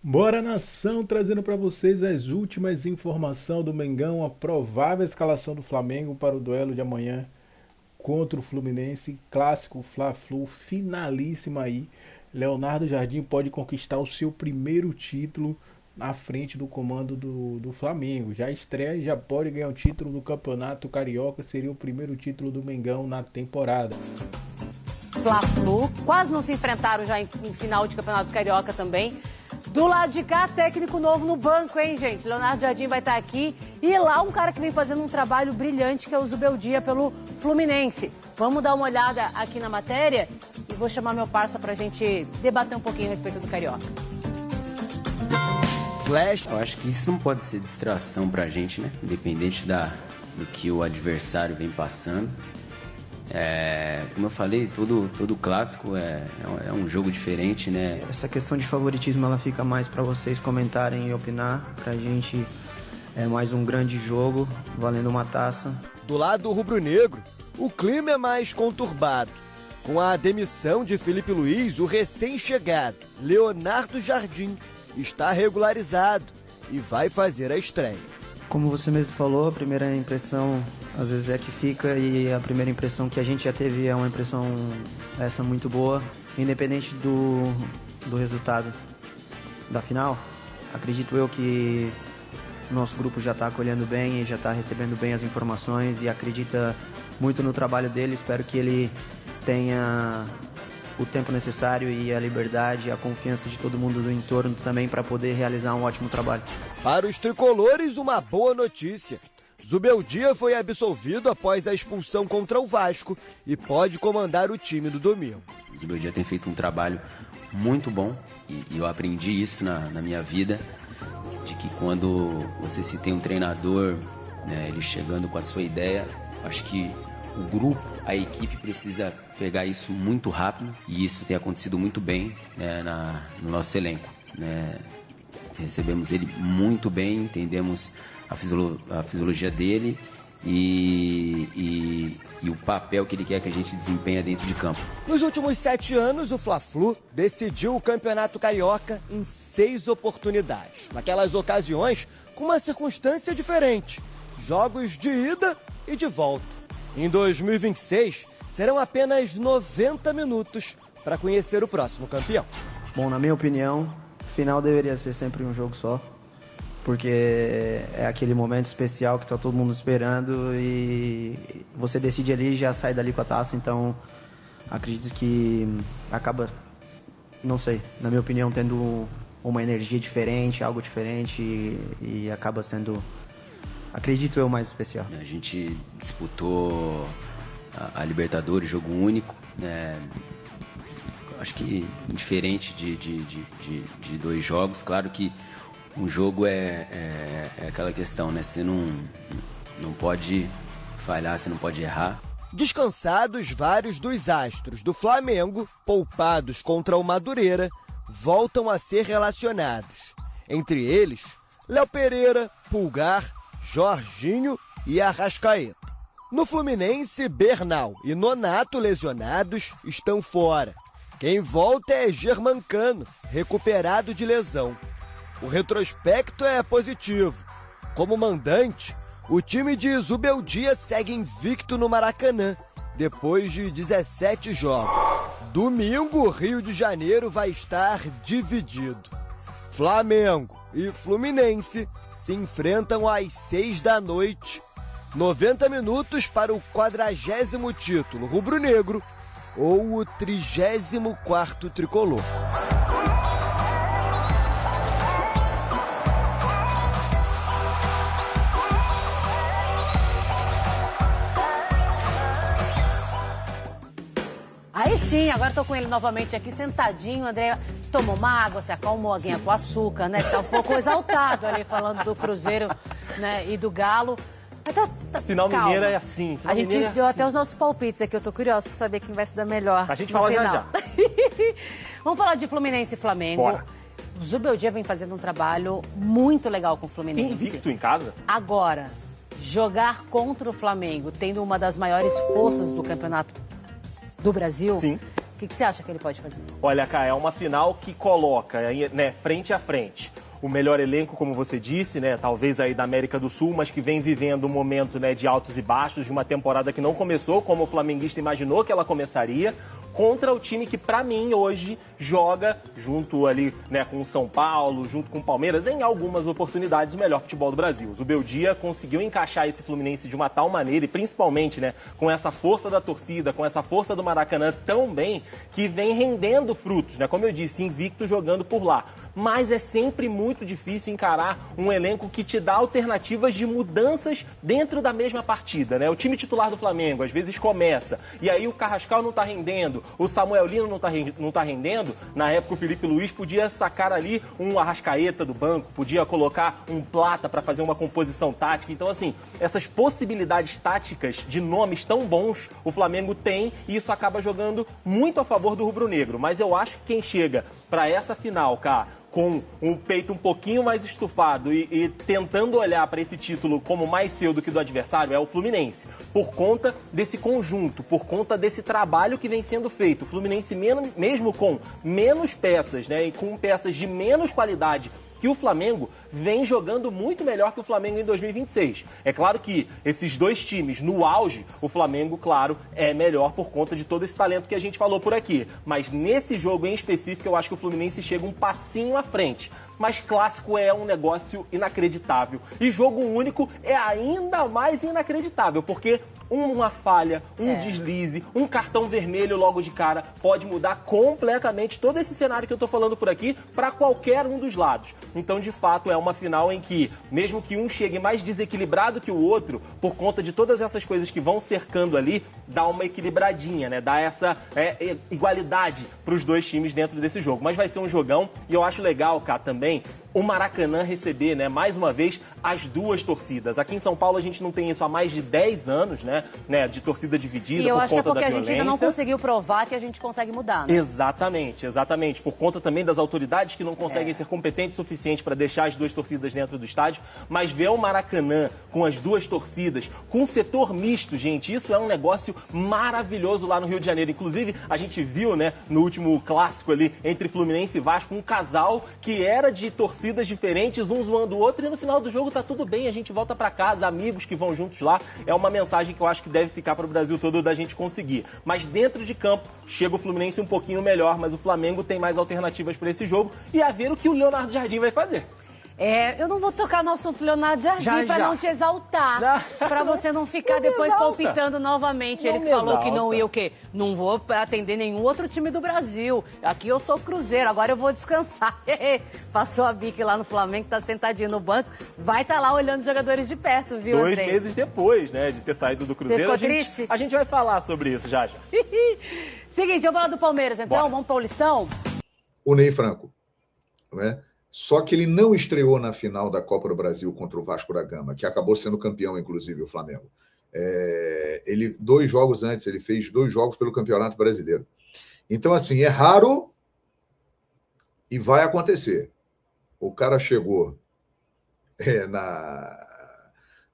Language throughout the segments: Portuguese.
Bora nação, trazendo para vocês as últimas informações do Mengão, a provável escalação do Flamengo para o duelo de amanhã contra o Fluminense, clássico Fla-Flu, finalíssima aí. Leonardo Jardim pode conquistar o seu primeiro título na frente do comando do Flamengo. Já estreia e já pode ganhar o título do Campeonato Carioca, seria o primeiro título do Mengão na temporada. Fla-Flu, quase não se enfrentaram já em final de Campeonato Carioca também. Do lado de cá, técnico novo no banco, hein, gente? Leonardo Jardim vai estar aqui. E lá um cara que vem fazendo um trabalho brilhante, que é o Zubeldia pelo Fluminense. Vamos dar uma olhada aqui na matéria e vou chamar meu parça pra gente debater um pouquinho a respeito do Carioca. Flash. Eu acho que isso não pode ser distração pra gente, né? Independente do que o adversário vem passando. Como eu falei, todo clássico é um jogo diferente, né? Essa questão de favoritismo ela fica mais para vocês comentarem e opinar. Pra gente é mais um grande jogo, valendo uma taça. Do lado rubro-negro, o clima é mais conturbado. Com a demissão de Felipe Luiz, o recém-chegado Leonardo Jardim está regularizado e vai fazer a estreia. Como você mesmo falou, a primeira impressão às vezes é que fica, e a primeira impressão que a gente já teve é uma impressão muito boa, independente do resultado da final. Acredito eu que o nosso grupo já está acolhendo bem e já está recebendo bem as informações e acredita muito no trabalho dele. Espero que ele tenha o tempo necessário e a liberdade e a confiança de todo mundo do entorno também para poder realizar um ótimo trabalho. Para os tricolores, uma boa notícia. Zubeldia foi absolvido após a expulsão contra o Vasco e pode comandar o time do domingo. O Zubeldia tem feito um trabalho muito bom e eu aprendi isso na minha vida, de que quando você se tem um treinador, né, ele chegando com a sua ideia, acho que o grupo, a equipe precisa pegar isso muito rápido e isso tem acontecido muito bem, né, no nosso elenco, né? Recebemos ele muito bem, entendemos a fisiologia dele e o papel que ele quer que a gente desempenha dentro de campo. Nos últimos 7 anos, o Fla-Flu decidiu o Campeonato Carioca em 6 oportunidades. Naquelas ocasiões, com uma circunstância diferente: jogos de ida e de volta. Em 2026, serão apenas 90 minutos para conhecer o próximo campeão. Bom, na minha opinião, final deveria ser sempre um jogo só, porque é aquele momento especial que está todo mundo esperando e você decide ali e já sai dali com a taça. Então acredito que acaba, não sei, na minha opinião, tendo uma energia diferente, algo diferente e acaba sendo, acredito eu, mais especial. A gente disputou a Libertadores, jogo único, né? Acho que diferente de 2 jogos. Claro que um jogo é aquela questão, né? Você não pode falhar, você não pode errar. Descansados, vários dos astros do Flamengo, poupados contra o Madureira, voltam a ser relacionados. Entre eles, Léo Pereira, Pulgar, Jorginho e Arrascaeta. No Fluminense, Bernal e Nonato, lesionados, estão fora. Quem volta é Germancano, recuperado de lesão. O retrospecto é positivo. Como mandante, o time de Zubeldia segue invicto no Maracanã, depois de 17 jogos. Domingo, o Rio de Janeiro vai estar dividido. Flamengo e Fluminense se enfrentam às 6 da noite. 90 minutos para o 40º título rubro-negro ou o 34º tricolor. Aí sim, agora tô com ele novamente aqui sentadinho. André tomou uma água, se acalmou, aguinha com açúcar, né? Tá um pouco exaltado ali falando do Cruzeiro, né, e do Galo. Final mineiro é assim. A gente deu até os nossos palpites aqui. Eu tô curiosa pra saber quem vai se dar melhor. A gente fala já já. Vamos falar de Fluminense e Flamengo. Bora. O Zubeldia vem fazendo um trabalho muito legal com o Fluminense. Invicto em casa. Agora, jogar contra o Flamengo, tendo uma das maiores forças do campeonato do Brasil, sim, O que você acha que ele pode fazer? Olha, Cá, é uma final que coloca, né, frente a frente o melhor elenco, como você disse, né, talvez aí da América do Sul, mas que vem vivendo um momento, né, de altos e baixos, de uma temporada que não começou como o flamenguista imaginou que ela começaria, contra o time que, para mim, hoje joga junto ali, né, com o São Paulo, junto com o Palmeiras, em algumas oportunidades, o melhor futebol do Brasil. O Zubeldia conseguiu encaixar esse Fluminense de uma tal maneira, e principalmente, né, com essa força da torcida, com essa força do Maracanã tão bem, que vem rendendo frutos, né, como eu disse, invicto jogando por lá. Mas é sempre muito difícil encarar um elenco que te dá alternativas de mudanças dentro da mesma partida, né? O time titular do Flamengo às vezes começa, e aí o Carrascal não tá rendendo, o Samuel Lino não tá rendendo. Na época o Felipe Luiz podia sacar ali um Arrascaeta do banco, podia colocar um Plata para fazer uma composição tática. Então, assim, essas possibilidades táticas de nomes tão bons o Flamengo tem, e isso acaba jogando muito a favor do rubro-negro. Mas eu acho que quem chega para essa final, cara, com um peito um pouquinho mais estufado e tentando olhar para esse título como mais seu do que do adversário, é o Fluminense. Por conta desse conjunto, por conta desse trabalho que vem sendo feito. O Fluminense, mesmo com menos peças, né, e com peças de menos qualidade que o Flamengo, vem jogando muito melhor que o Flamengo em 2026. É claro que esses dois times, no auge, o Flamengo, claro, é melhor por conta de todo esse talento que a gente falou por aqui. Mas nesse jogo em específico, eu acho que o Fluminense chega um passinho à frente. Mas clássico é um negócio inacreditável. E jogo único é ainda mais inacreditável, porque uma falha, deslize, um cartão vermelho logo de cara pode mudar completamente todo esse cenário que eu tô falando por aqui para qualquer um dos lados. Então, de fato, é uma final em que, mesmo que um chegue mais desequilibrado que o outro, por conta de todas essas coisas que vão cercando ali, dá uma equilibradinha, né? Dá essa igualdade para os dois times dentro desse jogo. Mas vai ser um jogão, e eu acho legal, cá, também, o Maracanã receber, né, mais uma vez, as duas torcidas. Aqui em São Paulo a gente não tem isso há mais de 10 anos, né, de torcida dividida por conta da violência. E eu acho que é porque a gente ainda não conseguiu provar que a gente consegue mudar, né? Exatamente, exatamente. Por conta também das autoridades que não conseguem ser competentes o suficiente para deixar as duas torcidas dentro do estádio. Mas ver o Maracanã com as duas torcidas, com um setor misto, gente, isso é um negócio maravilhoso lá no Rio de Janeiro. Inclusive, a gente viu, né, no último clássico ali entre Fluminense e Vasco, um casal que era de torcidas diferentes, um zoando o outro, e no final do jogo tá tudo bem, a gente volta para casa, amigos que vão juntos lá. É uma mensagem que eu acho que deve ficar para o Brasil todo da gente conseguir. Mas dentro de campo, chega o Fluminense um pouquinho melhor, mas o Flamengo tem mais alternativas para esse jogo, e a ver o que o Leonardo Jardim vai fazer. Eu não vou tocar no assunto Leonardo Jardim para não te exaltar, para você não ficar depois palpitando novamente. Ele que falou que não ia o quê? Não vou atender nenhum outro time do Brasil. Aqui eu sou Cruzeiro, agora eu vou descansar. Passou a bique lá no Flamengo, tá sentadinho no banco, vai estar lá olhando os jogadores de perto, viu, Andrei? 2 meses depois, né, de ter saído do Cruzeiro. Você ficou triste? A gente vai falar sobre isso já. Seguinte, vamos falar do Palmeiras, então? Bora. Vamos Paulistão? O Ney Franco, não é? Só que ele não estreou na final da Copa do Brasil contra o Vasco da Gama, que acabou sendo campeão, inclusive, o Flamengo. Ele, 2 jogos antes, ele fez 2 jogos pelo Campeonato Brasileiro. Então, assim, é raro e vai acontecer. O cara chegou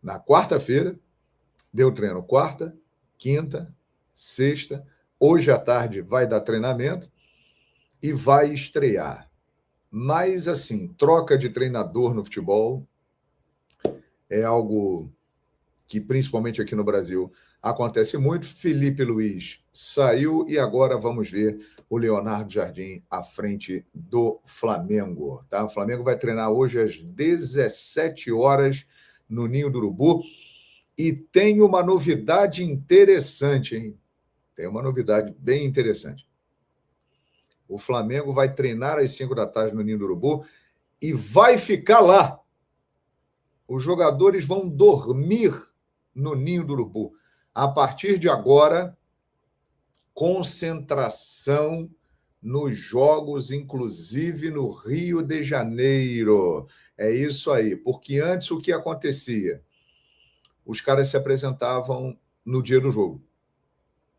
na quarta-feira, deu treino quarta, quinta, sexta, hoje à tarde vai dar treinamento e vai estrear. Mas, assim, troca de treinador no futebol é algo que, principalmente aqui no Brasil, acontece muito. Felipe Luiz saiu e agora vamos ver o Leonardo Jardim à frente do Flamengo. Tá? O Flamengo vai treinar hoje às 17 horas no Ninho do Urubu. E tem uma novidade interessante, hein? Tem uma novidade bem interessante. O Flamengo vai treinar às 5 da tarde no Ninho do Urubu e vai ficar lá. Os jogadores vão dormir no Ninho do Urubu. A partir de agora, concentração nos jogos, inclusive no Rio de Janeiro. É isso aí. Porque antes o que acontecia? Os caras se apresentavam no dia do jogo.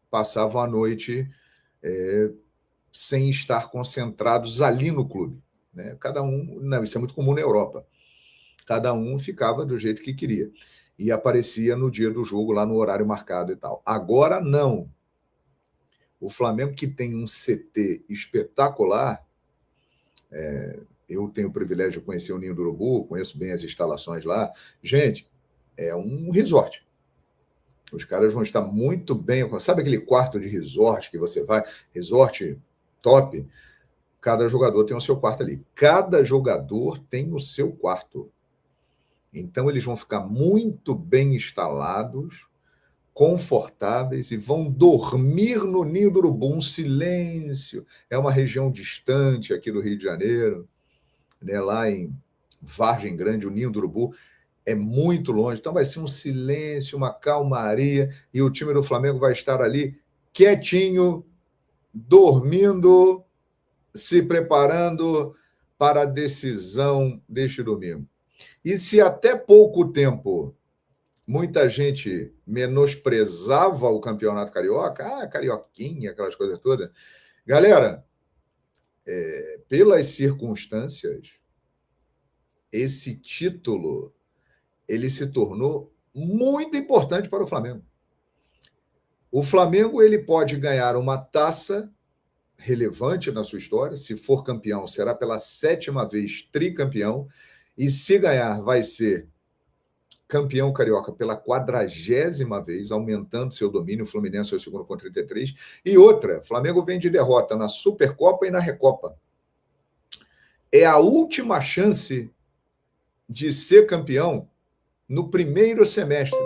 Passavam a noite sem estar concentrados ali no clube. Né? Cada um... Não, isso é muito comum na Europa. Cada um ficava do jeito que queria. E aparecia no dia do jogo, lá no horário marcado e tal. Agora, não. O Flamengo, que tem um CT espetacular, eu tenho o privilégio de conhecer o Ninho do Urubu, conheço bem as instalações lá. Gente, é um resort. Os caras vão estar muito bem. Sabe aquele quarto de resort que você vai? Resort top. Cada jogador tem o seu quarto ali. Cada jogador tem o seu quarto. Então, eles vão ficar muito bem instalados, confortáveis e vão dormir no Ninho do Urubu. Um silêncio. É uma região distante aqui do Rio de Janeiro, né? Lá em Vargem Grande, o Ninho do Urubu é muito longe. Então, vai ser um silêncio, uma calmaria, e o time do Flamengo vai estar ali quietinho, dormindo, se preparando para a decisão deste domingo. E se até pouco tempo muita gente menosprezava o Campeonato Carioca, carioquinha, aquelas coisas todas, galera, pelas circunstâncias, esse título ele se tornou muito importante para o Flamengo. O Flamengo ele pode ganhar uma taça relevante na sua história. Se for campeão, será pela 7ª vez tricampeão. E se ganhar, vai ser campeão carioca pela 40ª vez, aumentando seu domínio. O Fluminense é o segundo com 33. E outra, o Flamengo vem de derrota na Supercopa e na Recopa. É a última chance de ser campeão no primeiro semestre.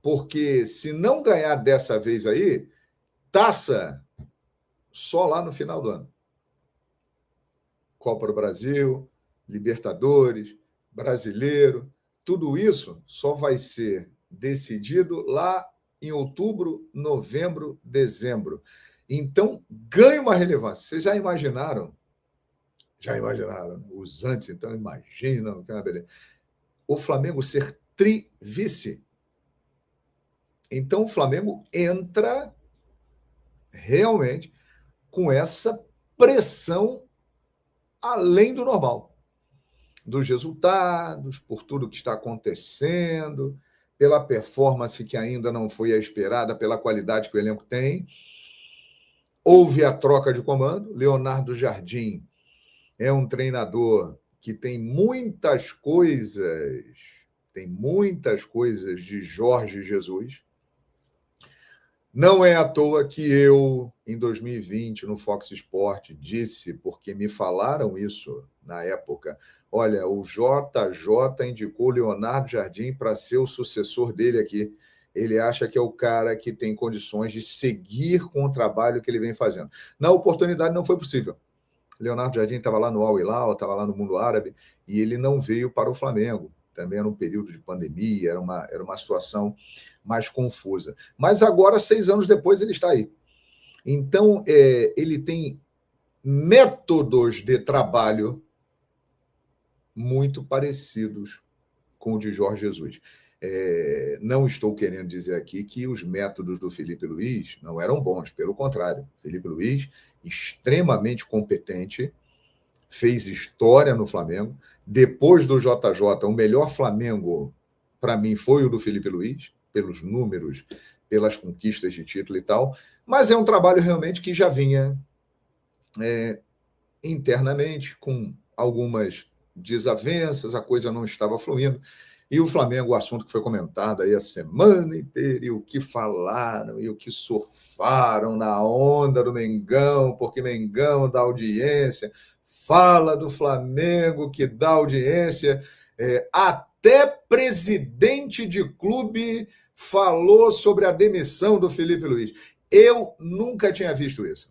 Porque se não ganhar dessa vez aí, taça só lá no final do ano. Copa do Brasil, Libertadores, Brasileiro, tudo isso só vai ser decidido lá em outubro, novembro, dezembro. Então, ganha uma relevância. Vocês já imaginaram? Já imaginaram? Os antes, então, imaginam que é uma beleza. O Flamengo ser trivice. Então, o Flamengo entra realmente com essa pressão além do normal. Dos resultados, por tudo que está acontecendo, pela performance que ainda não foi a esperada, pela qualidade que o elenco tem. Houve a troca de comando. Leonardo Jardim é um treinador que tem muitas coisas de Jorge Jesus. Não é à toa que eu, em 2020, no Fox Sport, disse, porque me falaram isso na época, olha, o JJ indicou o Leonardo Jardim para ser o sucessor dele aqui. Ele acha que é o cara que tem condições de seguir com o trabalho que ele vem fazendo. Na oportunidade não foi possível. Leonardo Jardim estava lá no Al Hilal, estava lá no mundo árabe, e ele não veio para o Flamengo. Também era um período de pandemia, era uma situação mais confusa. Mas agora, 6 anos depois, ele está aí. Então, ele tem métodos de trabalho muito parecidos com o de Jorge Jesus. Não estou querendo dizer aqui que os métodos do Felipe Luiz não eram bons, pelo contrário. Felipe Luiz, extremamente competente, fez história no Flamengo. Depois do JJ, o melhor Flamengo, para mim, foi o do Felipe Luiz, pelos números, pelas conquistas de título e tal. Mas é um trabalho realmente que já vinha internamente, com algumas desavenças, a coisa não estava fluindo. E o Flamengo, o assunto que foi comentado aí a semana inteira, e o que falaram, e o que surfaram na onda do Mengão, porque Mengão dá audiência, fala do Flamengo que dá audiência, até presidente de clube falou sobre a demissão do Felipe Luiz. Eu nunca tinha visto isso.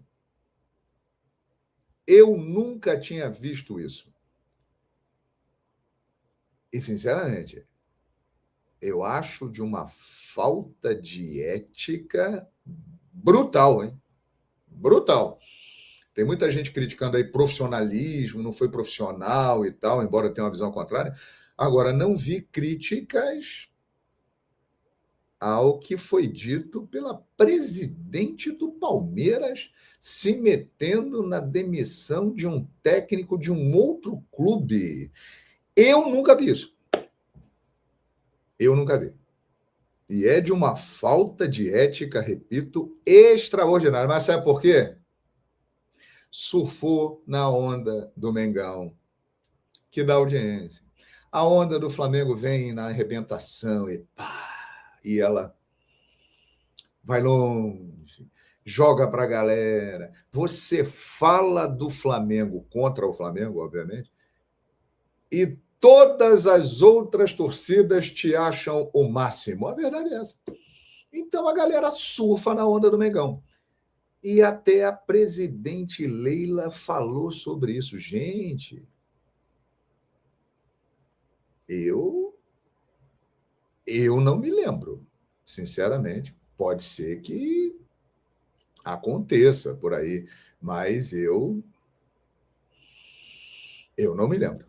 E, sinceramente, eu acho de uma falta de ética brutal, hein? Brutal. Tem muita gente criticando aí profissionalismo, não foi profissional e tal, embora eu tenha uma visão contrária. Agora, não vi críticas ao que foi dito pela presidente do Palmeiras se metendo na demissão de um técnico de um outro clube. Eu nunca vi isso. Eu nunca vi. E é de uma falta de ética, repito, extraordinária. Mas sabe por quê? Surfou na onda do Mengão, que dá audiência. A onda do Flamengo vem na arrebentação e pá, e ela vai longe, joga para a galera. Você fala do Flamengo contra o Flamengo, obviamente, e todas as outras torcidas te acham o máximo. A verdade é essa. Então a galera surfa na onda do Mengão. E até a presidente Leila falou sobre isso. Gente, eu não me lembro, sinceramente. Pode ser que aconteça por aí, mas eu não me lembro,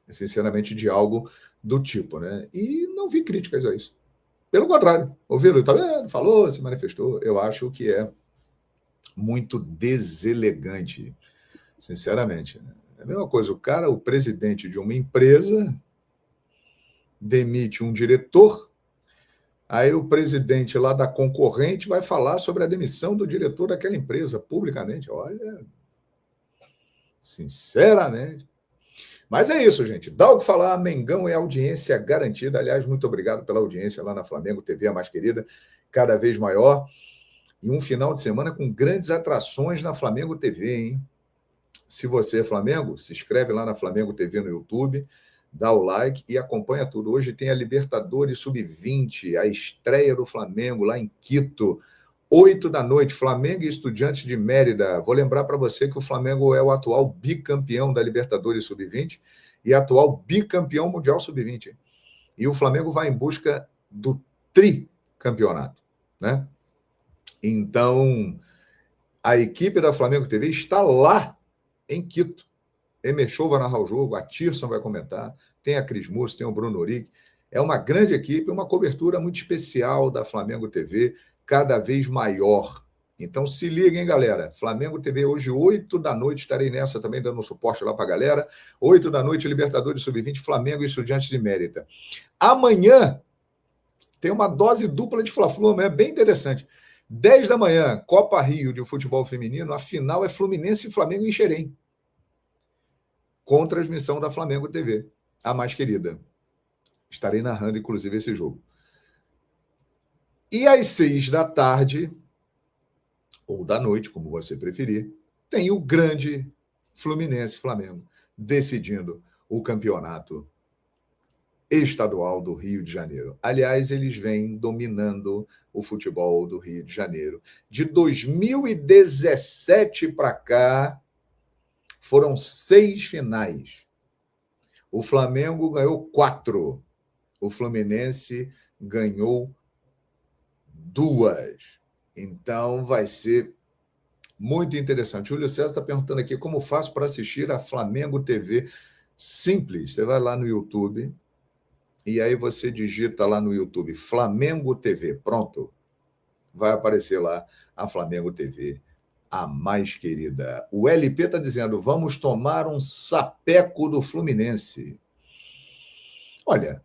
sinceramente, de algo do tipo, né? E não vi críticas a isso. Pelo contrário, ouviram, tá vendo? Falou, se manifestou. Eu acho que é muito deselegante, sinceramente. É a mesma coisa, o presidente de uma empresa demite um diretor, aí o presidente lá da concorrente vai falar sobre a demissão do diretor daquela empresa publicamente. Olha, sinceramente. Mas é isso, gente. Dá o que falar, Mengão é audiência garantida. Aliás, muito obrigado pela audiência lá na Flamengo TV, a mais querida, cada vez maior. E um final de semana com grandes atrações na Flamengo TV, hein? Se você é Flamengo, se inscreve lá na Flamengo TV no YouTube, dá o like e acompanha tudo. Hoje tem a Libertadores Sub-20, a estreia do Flamengo lá em Quito, 8 da noite, Flamengo e Estudiantes de Mérida. Vou lembrar para você que o Flamengo é o atual bicampeão da Libertadores Sub-20 e atual bicampeão mundial Sub-20. E o Flamengo vai em busca do tricampeonato, né? Então, a equipe da Flamengo TV está lá em Quito. Emerson vai narrar o jogo, a Tirson vai comentar, tem a Cris Murcio, tem o Bruno Uric. É uma grande equipe, uma cobertura muito especial da Flamengo TV, cada vez maior. Então se liguem, galera. Flamengo TV hoje, 8 da noite, estarei nessa também dando suporte lá para a galera. 8 da noite, Libertadores Sub-20, Flamengo e Estudiantes de Mérida. Amanhã tem uma dose dupla de Fla-Flu, amanhã, bem interessante. 10 da manhã, Copa Rio de futebol feminino, a final é Fluminense e Flamengo em Xerém, com transmissão da Flamengo TV, a mais querida. Estarei narrando, inclusive, esse jogo. E às 6 da tarde, ou da noite, como você preferir, tem o grande Fluminense-Flamengo, decidindo o campeonato estadual do Rio de Janeiro. Aliás, eles vêm dominando o futebol do Rio de Janeiro. De 2017 para cá, foram 6 finais. O Flamengo ganhou 4. O Fluminense ganhou 2. Então, vai ser muito interessante. Júlio César está perguntando aqui como faço para assistir a Flamengo TV. Simples, você vai lá no YouTube e aí você digita lá no YouTube Flamengo TV. Pronto. Vai aparecer lá a Flamengo TV, a mais querida. O LP está dizendo, vamos tomar um sapeco do Fluminense. Olha,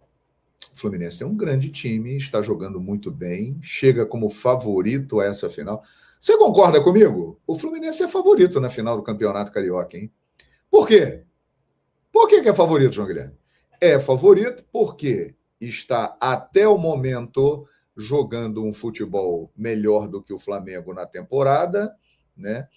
o Fluminense é um grande time, está jogando muito bem, chega como favorito a essa final. Você concorda comigo? O Fluminense é favorito na final do Campeonato Carioca, hein? Por quê? Por que é favorito, João Guilherme? É favorito porque está, até o momento, jogando um futebol melhor do que o Flamengo na temporada, né?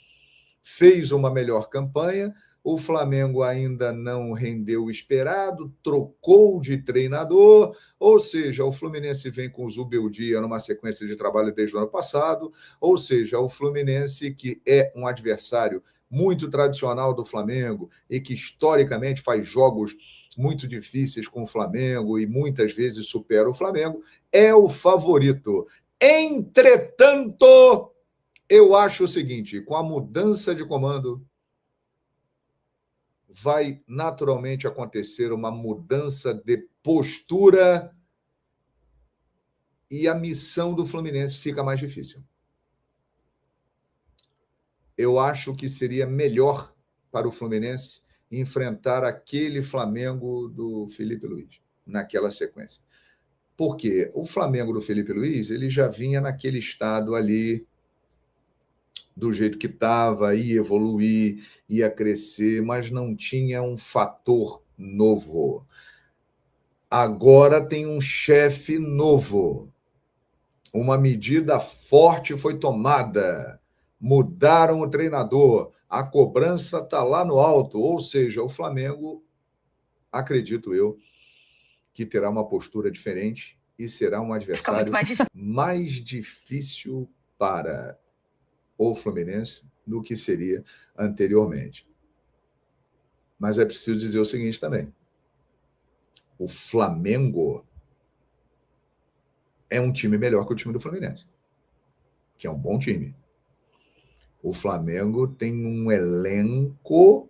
Fez uma melhor campanha, o Flamengo ainda não rendeu o esperado, trocou de treinador, ou seja, o Fluminense vem com o Zubeldia numa sequência de trabalho desde o ano passado, ou seja, o Fluminense, que é um adversário muito tradicional do Flamengo e que historicamente faz jogos muito difíceis com o Flamengo e muitas vezes supera o Flamengo, é o favorito. Entretanto, eu acho o seguinte, com a mudança de comando, vai naturalmente acontecer uma mudança de postura e a missão do Fluminense fica mais difícil. Eu acho que seria melhor para o Fluminense enfrentar aquele Flamengo do Felipe Luiz, naquela sequência. Porque o Flamengo do Felipe Luiz, ele já vinha naquele estado ali, do jeito que estava, ia evoluir, ia crescer, mas não tinha um fator novo. Agora tem um chefe novo. Uma medida forte foi tomada. Mudaram o treinador. A cobrança está lá no alto. Ou seja, o Flamengo, acredito eu, que terá uma postura diferente e será um adversário mais difícil para o Fluminense do que seria anteriormente. Mas é preciso dizer o seguinte também. O Flamengo é um time melhor que o time do Fluminense, que é um bom time. O Flamengo tem um elenco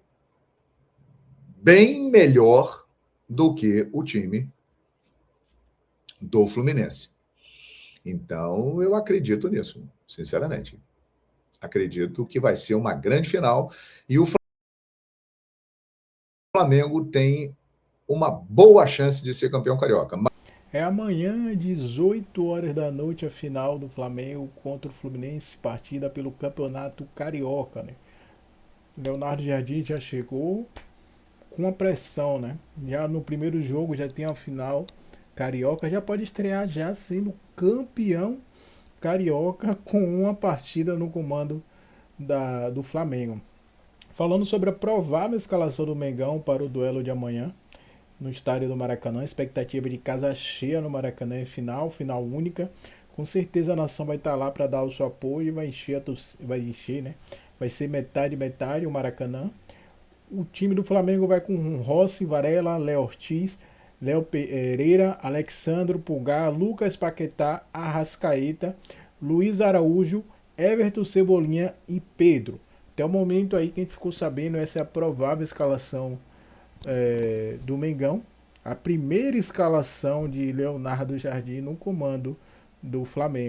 bem melhor do que o time do Fluminense. Então, eu acredito nisso, sinceramente. Acredito que vai ser uma grande final e o Flamengo tem uma boa chance de ser campeão carioca. É amanhã, 18 horas da noite, a final do Flamengo contra o Fluminense, partida pelo Campeonato Carioca, né? Leonardo Jardim já chegou com a pressão, né? Já no primeiro jogo já tem a final carioca, já pode estrear já sendo campeão carioca com uma partida no comando do Flamengo. Falando sobre a provável escalação do Mengão para o duelo de amanhã no estádio do Maracanã, expectativa de casa cheia no Maracanã, final única. Com certeza a nação vai estar lá para dar o seu apoio e vai encher, né? Vai ser metade o Maracanã. O time do Flamengo vai com Rossi, Varela, Léo Ortiz, Léo Pereira, Alexandro, Pulgar, Lucas Paquetá, Arrascaeta, Luiz Araújo, Everton, Cebolinha e Pedro. Até o momento aí, quem ficou sabendo, essa é a provável escalação do Mengão. A primeira escalação de Leonardo Jardim no comando do Flamengo.